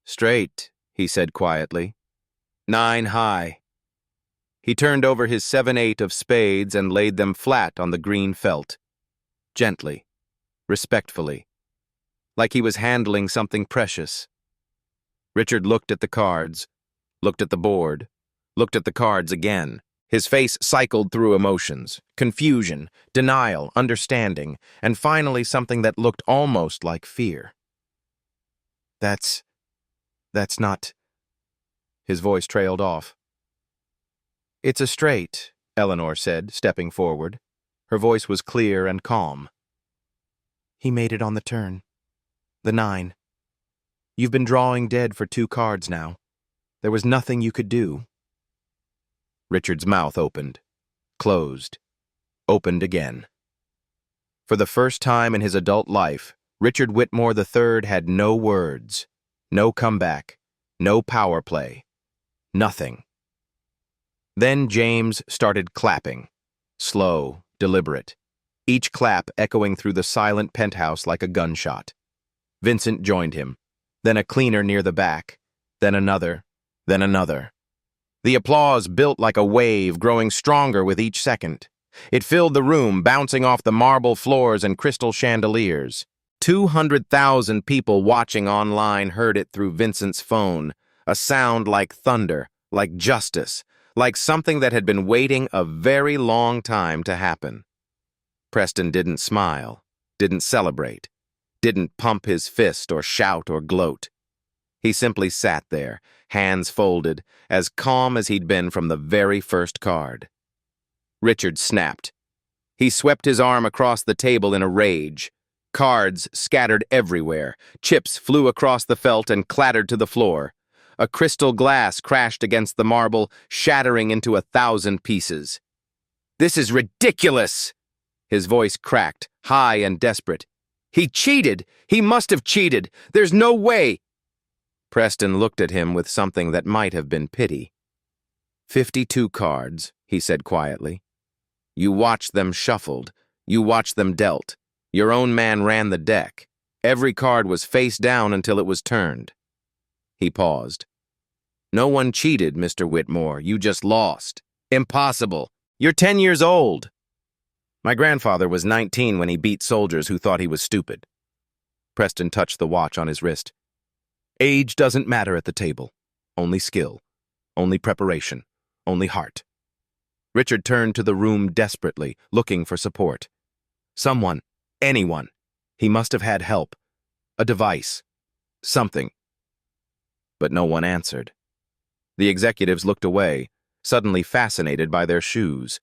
"Straight," he said quietly. 9 high. He turned over his 7-8 of spades and laid them flat on the green felt. Gently, respectfully, like he was handling something precious. Richard looked at the cards, looked at the board, looked at the cards again. His face cycled through emotions, confusion, denial, understanding, and finally something that looked almost like fear. That's not..." His voice trailed off. "It's a straight," Eleanor said, stepping forward. Her voice was clear and calm. "He made it on the turn. The 9. You've been drawing dead for 2 cards now. There was nothing you could do." Richard's mouth opened, closed, opened again. For the first time in his adult life, Richard Whitmore III had no words, no comeback, no power play, nothing. Then James started clapping, slow, deliberate, each clap echoing through the silent penthouse like a gunshot. Vincent joined him. then a cleaner near the back, then another, then another. The applause built like a wave, growing stronger with each second. It filled the room, bouncing off the marble floors and crystal chandeliers. 200,000 people watching online heard it through Vincent's phone, a sound like thunder, like justice, like something that had been waiting a very long time to happen. Preston didn't smile, didn't celebrate, didn't pump his fist or shout or gloat. He simply sat there, hands folded, as calm as he'd been from the very first card. Richard snapped. He swept his arm across the table in a rage. Cards scattered everywhere. Chips flew across the felt and clattered to the floor. A crystal glass crashed against the marble, shattering into 1,000 pieces. "This is ridiculous!" His voice cracked, high and desperate. "He cheated! He must have cheated! There's no way!" Preston looked at him with something that might have been pity. 52 cards, he said quietly. You watched them shuffled. You watched them dealt. Your own man ran the deck. Every card was face down until it was turned. He paused. "No one cheated, Mr. Whitmore. You just lost. Impossible. You're 10 years old." "My grandfather was 19 when he beat soldiers who thought he was stupid." Preston touched the watch on his wrist. "Age doesn't matter at the table. Only skill. Only preparation. Only heart." Richard turned to the room desperately, looking for support. Someone, anyone. He must have had help. A device. Something. But no one answered. The executives looked away, suddenly fascinated by their shoes.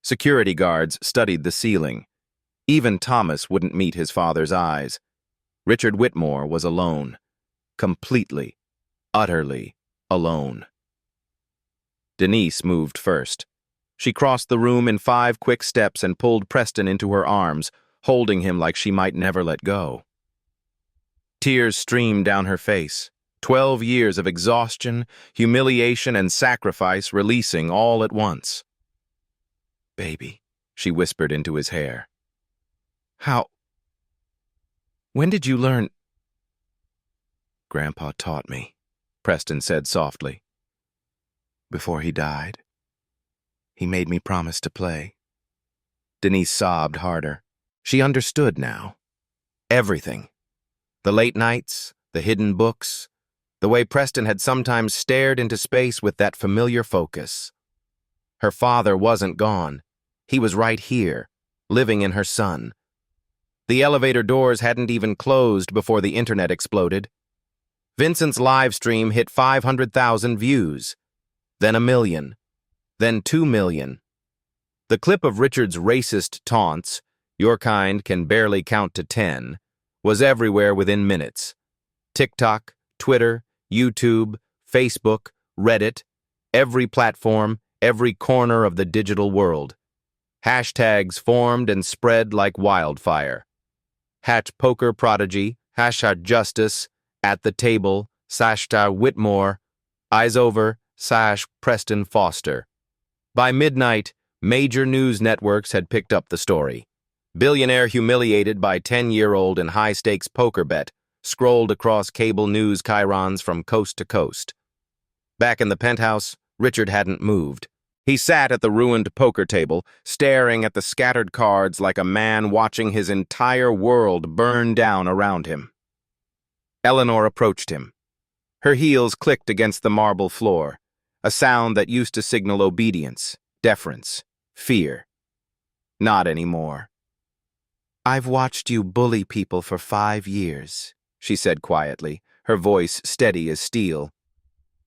Security guards studied the ceiling. Even Thomas wouldn't meet his father's eyes. Richard Whitmore was alone. Completely, utterly alone. Denise moved first. She crossed the room in 5 quick steps and pulled Preston into her arms, holding him like she might never let go. Tears streamed down her face. 12 years of exhaustion, humiliation, and sacrifice releasing all at once. "Baby," she whispered into his hair. When did you learn?" "Grandpa taught me," Preston said softly. "Before he died. He made me promise to play." Denise sobbed harder. She understood now. Everything. The late nights, the hidden books, the way Preston had sometimes stared into space with that familiar focus. Her father wasn't gone. He was right here, living in her son. The elevator doors hadn't even closed before the internet exploded. Vincent's live stream hit 500,000 views, then 1 million, then 2 million. The clip of Richard's racist taunts, "Your kind can barely count to 10, was everywhere within minutes. TikTok, Twitter, YouTube, Facebook, Reddit, every platform, every corner of the digital world. Hashtags formed and spread like wildfire. #poker Prodigy, #justice, at the table, #Whitmore, eyes over, #Preston Foster. By midnight, major news networks had picked up the story. Billionaire humiliated by 10-year-old in high-stakes poker bet scrolled across cable news chyrons from coast to coast. Back in the penthouse, Richard hadn't moved. He sat at the ruined poker table, staring at the scattered cards like a man watching his entire world burn down around him. Eleanor approached him. Her heels clicked against the marble floor, a sound that used to signal obedience, deference, fear. Not anymore. "I've watched you bully people for 5 years, she said quietly, her voice steady as steel.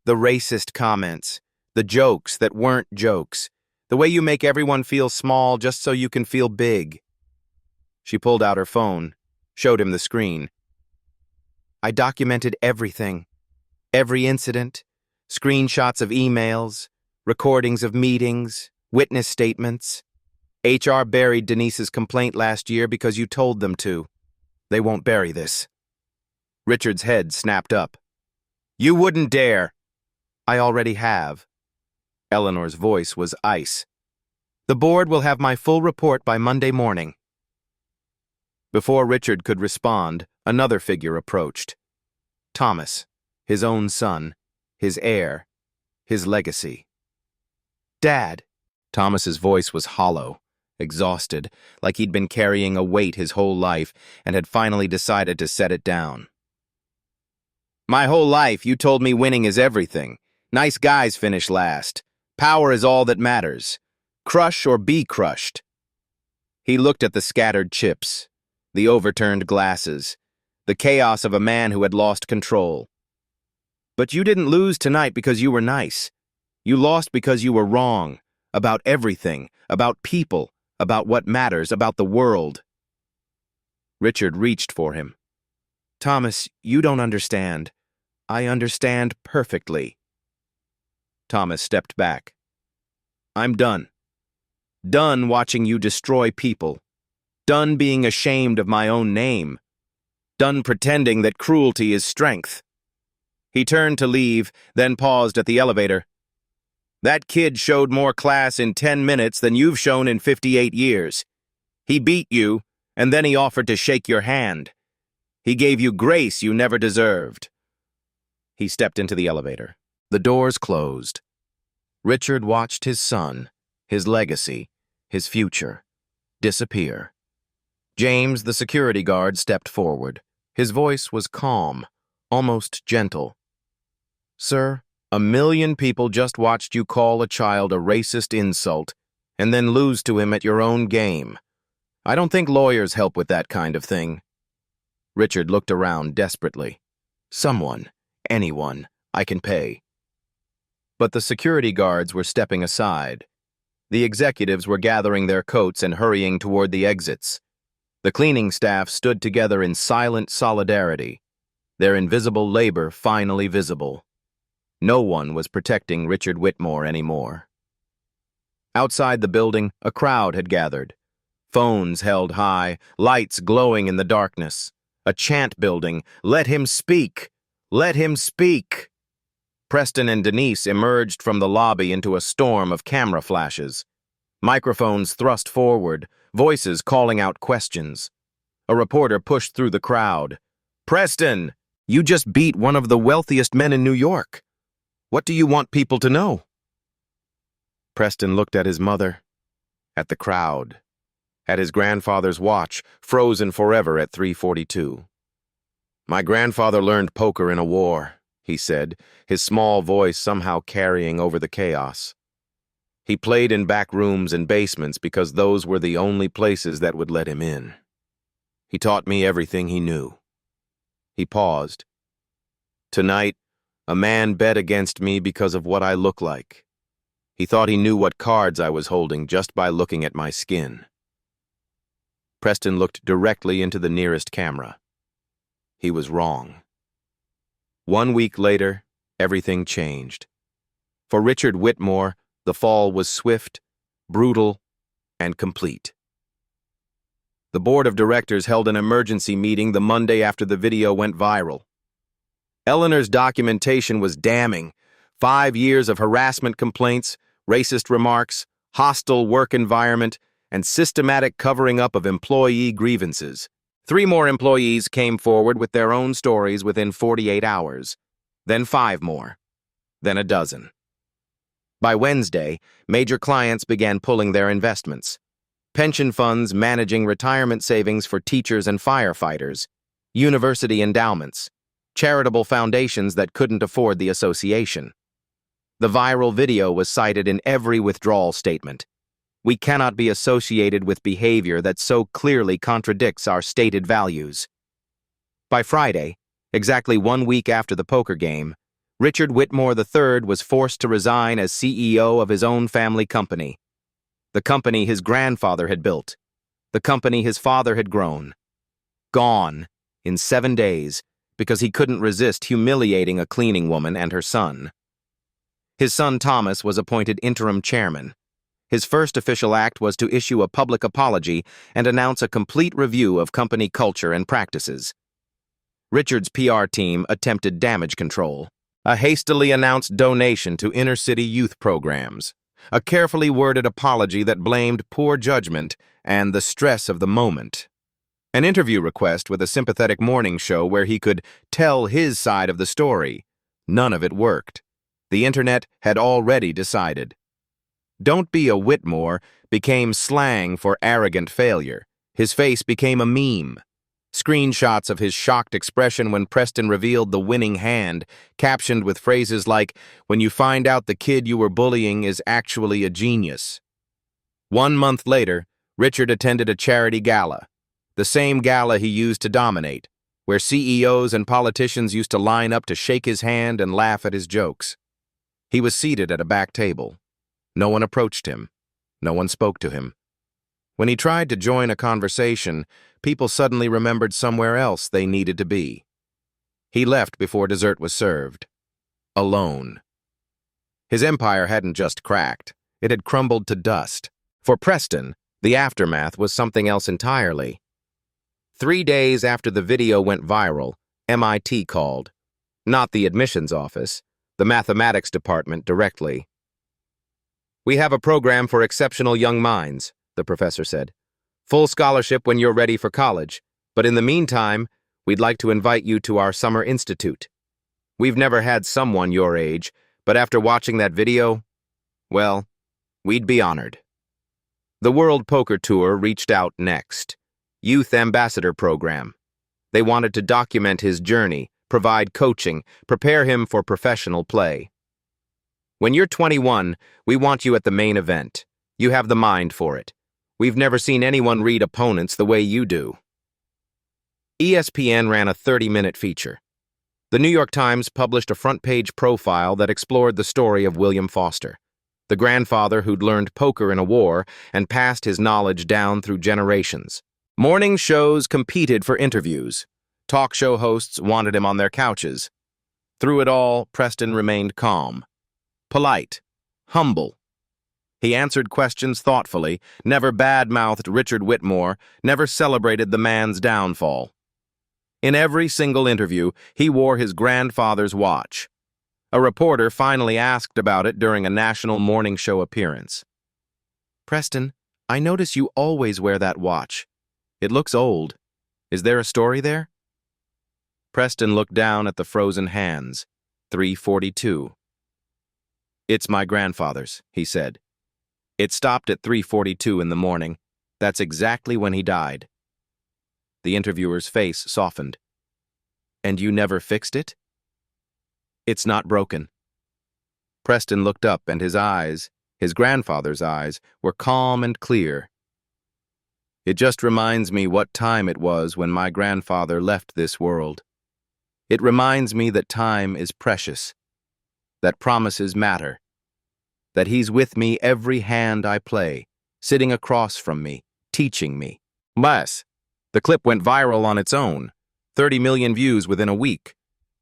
"The racist comments, the jokes that weren't jokes, the way you make everyone feel small just so you can feel big." She pulled out her phone, showed him the screen. "I documented everything, every incident, screenshots of emails, recordings of meetings, witness statements. HR buried Denise's complaint last year because you told them to. They won't bury this." Richard's head snapped up. "You wouldn't dare." "I already have." Eleanor's voice was ice. "The board will have my full report by Monday morning." Before Richard could respond, another figure approached. Thomas, his own son, his heir, his legacy. "Dad." Thomas's voice was hollow, exhausted, like he'd been carrying a weight his whole life and had finally decided to set it down. "My whole life you told me winning is everything. Nice guys finish last. Power is all that matters. Crush or be crushed." He looked at the scattered chips, the overturned glasses, the chaos of a man who had lost control. "But you didn't lose tonight because you were nice. You lost because you were wrong, about everything, about people, about what matters, about the world." Richard reached for him. "Thomas, you don't understand. I understand perfectly." Thomas stepped back. "I'm done. Done watching you destroy people. Done being ashamed of my own name. Done pretending that cruelty is strength." He turned to leave, then paused at the elevator. "That kid showed more class in 10 minutes than you've shown in 58 years. He beat you, and then he offered to shake your hand. He gave you grace you never deserved." He stepped into the elevator. The doors closed. Richard watched his son, his legacy, his future, disappear. James, the security guard, stepped forward. His voice was calm, almost gentle. "Sir, 1,000,000 people just watched you call a child a racist insult and then lose to him at your own game. I don't think lawyers help with that kind of thing." Richard looked around desperately. "Someone, anyone, I can pay." But the security guards were stepping aside. The executives were gathering their coats and hurrying toward the exits. The cleaning staff stood together in silent solidarity, their invisible labor finally visible. No one was protecting Richard Whitmore anymore. Outside the building, a crowd had gathered. Phones held high, lights glowing in the darkness. A chant building, "Let him speak! Let him speak!" Preston and Denise emerged from the lobby into a storm of camera flashes. Microphones thrust forward, voices calling out questions. A reporter pushed through the crowd. "Preston, you just beat one of the wealthiest men in New York. What do you want people to know?" Preston looked at his mother, at the crowd, at his grandfather's watch, frozen forever at 3:42. "My grandfather learned poker in a war," he said, his small voice somehow carrying over the chaos. "He played in back rooms and basements because those were the only places that would let him in. He taught me everything he knew." He paused. "Tonight, a man bet against me because of what I look like. He thought he knew what cards I was holding just by looking at my skin." Preston looked directly into the nearest camera. He was wrong. 1 week later, everything changed. For Richard Whitmore, the fall was swift, brutal, and complete. The board of directors held an emergency meeting the Monday after the video went viral. Eleanor's documentation was damning. 5 years of harassment complaints, racist remarks, hostile work environment, and systematic covering up of employee grievances. 3 more employees came forward with their own stories within 48 hours. Then 5 more. Then a dozen. By Wednesday, major clients began pulling their investments. Pension funds managing retirement savings for teachers and firefighters, university endowments, charitable foundations that couldn't afford the association. The viral video was cited in every withdrawal statement. We cannot be associated with behavior that so clearly contradicts our stated values. By Friday, exactly 1 week after the poker game, Richard Whitmore III was forced to resign as CEO of his own family company. The company his grandfather had built. The company his father had grown. Gone in 7 days because he couldn't resist humiliating a cleaning woman and her son. His son Thomas was appointed interim chairman. His first official act was to issue a public apology and announce a complete review of company culture and practices. Richard's PR team attempted damage control, a hastily announced donation to inner-city youth programs, a carefully worded apology that blamed poor judgment and the stress of the moment. An interview request with a sympathetic morning show where he could tell his side of the story. None of it worked. The internet had already decided. "Don't be a Whitmore" became slang for arrogant failure. His face became a meme. Screenshots of his shocked expression when Preston revealed the winning hand, captioned with phrases like, "When you find out the kid you were bullying is actually a genius." 1 month later, Richard attended a charity gala, the same gala he used to dominate, where CEOs and politicians used to line up to shake his hand and laugh at his jokes. He was seated at a back table. No one approached him. No one spoke to him. When he tried to join a conversation, people suddenly remembered somewhere else they needed to be. He left before dessert was served. Alone. His empire hadn't just cracked. It had crumbled to dust. For Preston, the aftermath was something else entirely. 3 days after the video went viral, MIT called. Not the admissions office, the mathematics department directly. "We have a program for exceptional young minds," the professor said. "Full scholarship when you're ready for college, but in the meantime, we'd like to invite you to our summer institute. We've never had someone your age, but after watching that video, well, we'd be honored." The World Poker Tour reached out next. Youth Ambassador Program. They wanted to document his journey, provide coaching, prepare him for professional play. "When you're 21, we want you at the main event. You have the mind for it. We've never seen anyone read opponents the way you do." ESPN ran a 30-minute feature. The New York Times published a front-page profile that explored the story of William Foster, the grandfather who'd learned poker in a war and passed his knowledge down through generations. Morning shows competed for interviews. Talk show hosts wanted him on their couches. Through it all, Preston remained calm, polite, humble. He answered questions thoughtfully, never bad-mouthed Richard Whitmore, never celebrated the man's downfall. In every single interview, he wore his grandfather's watch. A reporter finally asked about it during a national morning show appearance. "Preston, I notice you always wear that watch. It looks old. Is there a story there?" Preston looked down at the frozen hands. 3:42. "It's my grandfather's," he said. "It stopped at 3:42 in the morning. That's exactly when he died." The interviewer's face softened. "And you never fixed it?" "It's not broken." Preston looked up and his eyes, his grandfather's eyes, were calm and clear. "It just reminds me what time it was when my grandfather left this world. It reminds me that time is precious, that promises matter, that he's with me every hand I play, sitting across from me, teaching me." Less. The clip went viral on its own. 30 million views within a week.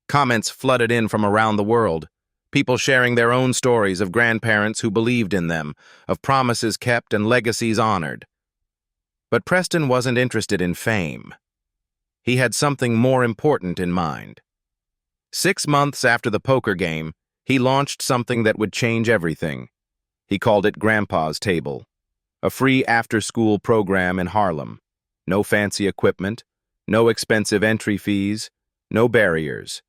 Comments flooded in from around the world. People sharing their own stories of grandparents who believed in them, of promises kept and legacies honored. But Preston wasn't interested in fame. He had something more important in mind. 6 months after the poker game, he launched something that would change everything. He called it Grandpa's Table, a free after-school program in Harlem. No fancy equipment, no expensive entry fees, no barriers.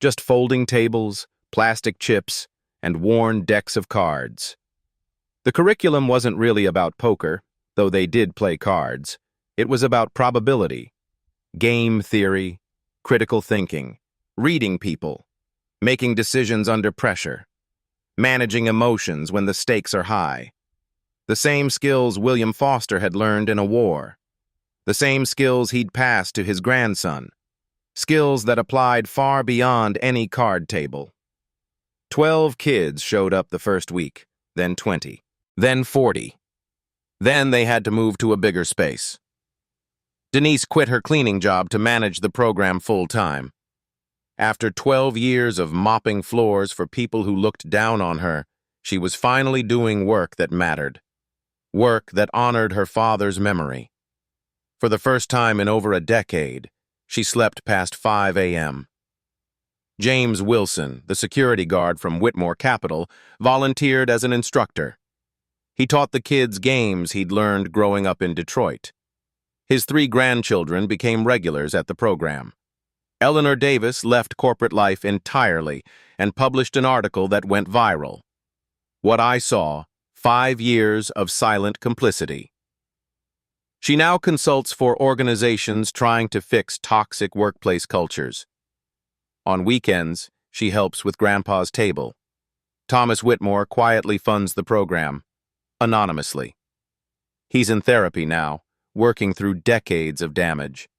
Just folding tables, plastic chips, and worn decks of cards. The curriculum wasn't really about poker, though they did play cards. It was about probability, game theory, critical thinking, reading people, making decisions under pressure, managing emotions when the stakes are high. The same skills William Foster had learned in a war. The same skills he'd passed to his grandson. Skills that applied far beyond any card table. 12 kids showed up the first week, then 20, then 40. Then they had to move to a bigger space. Denise quit her cleaning job to manage the program full-time. After 12 years of mopping floors for people who looked down on her, she was finally doing work that mattered. Work that honored her father's memory. For the first time in over a decade, she slept past 5 a.m. James Wilson, the security guard from Whitmore Capital, volunteered as an instructor. He taught the kids games he'd learned growing up in Detroit. His 3 grandchildren became regulars at the program. Eleanor Davis left corporate life entirely and published an article that went viral. What I saw, 5 years of silent complicity. She now consults for organizations trying to fix toxic workplace cultures. On weekends, she helps with Grandpa's table. Thomas Whitmore quietly funds the program, anonymously. He's in therapy now, working through decades of damage.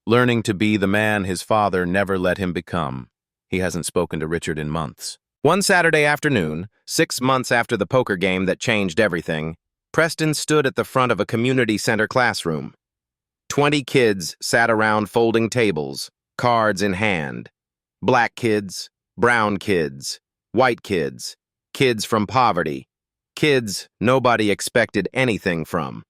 Learning to be the man his father never let him become. He hasn't spoken to Richard in months. One Saturday afternoon, 6 months after the poker game that changed everything, Preston stood at the front of a community center classroom. 20 kids sat around folding tables, cards in hand. Black kids, brown kids, white kids, kids from poverty, kids nobody expected anything from.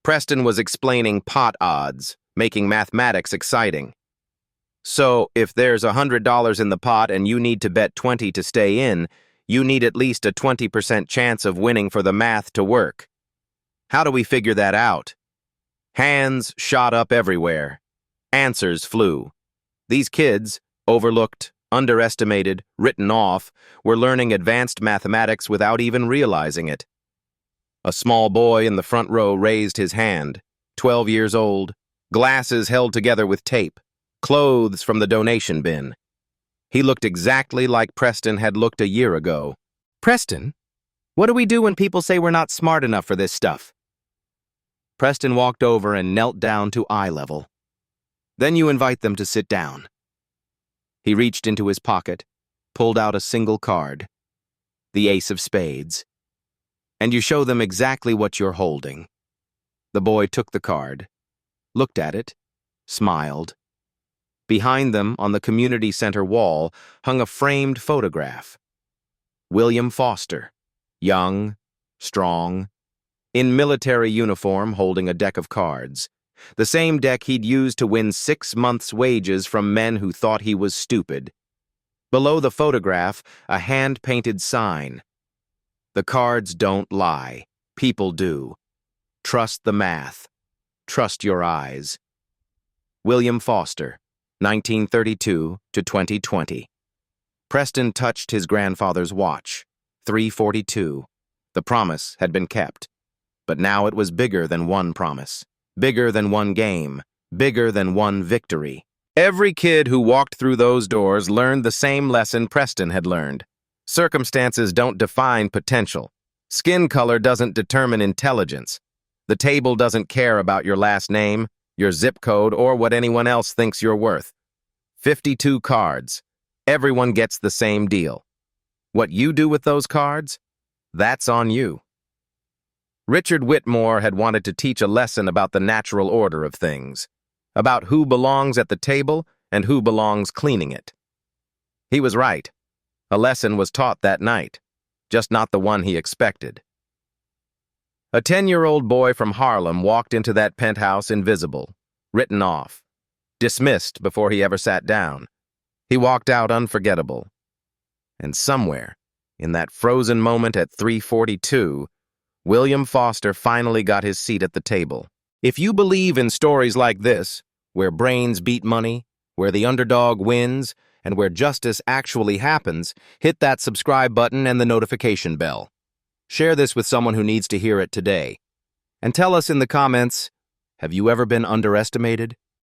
Preston was explaining pot odds, making mathematics exciting. So, if there's $100 in the pot and you need to bet 20 to stay in, you need at least a 20% chance of winning for the math to work. How do we figure that out? Hands shot up everywhere. Answers flew. These kids, overlooked, underestimated, written off, were learning advanced mathematics without even realizing it. A small boy in the front row raised his hand, 12 years old, glasses held together with tape, clothes from the donation bin. He looked exactly like Preston had looked a year ago. Preston, what do we do when people say we're not smart enough for this stuff? Preston walked over and knelt down to eye level. Then you invite them to sit down. He reached into his pocket, pulled out a single card, the ace of spades, and you show them exactly what you're holding. The boy took the card, looked at it, smiled. Behind them, on the community center wall, hung a framed photograph. William Foster, young, strong, in military uniform holding a deck of cards, the same deck he'd used to win 6 months' wages from men who thought he was stupid. Below the photograph, a hand-painted sign. The cards don't lie. People do. Trust the math. Trust your eyes. William Foster, 1932 to 2020. Preston touched his grandfather's watch, 3:42. The promise had been kept. But now it was bigger than one promise, bigger than one game, bigger than one victory. Every kid who walked through those doors learned the same lesson Preston had learned. Circumstances don't define potential. Skin color doesn't determine intelligence. The table doesn't care about your last name, your zip code, or what anyone else thinks you're worth. 52 cards. Everyone gets the same deal. What you do with those cards, that's on you. Richard Whitmore had wanted to teach a lesson about the natural order of things, about who belongs at the table and who belongs cleaning it. He was right. A lesson was taught that night, just not the one he expected. A 10-year-old boy from Harlem walked into that penthouse invisible, written off, dismissed before he ever sat down. He walked out unforgettable. And somewhere, in that frozen moment at 3:42, William Foster finally got his seat at the table. If you believe in stories like this, where brains beat money, where the underdog wins, and where justice actually happens, hit that subscribe button and the notification bell. Share this with someone who needs to hear it today. And tell us in the comments, have you ever been underestimated?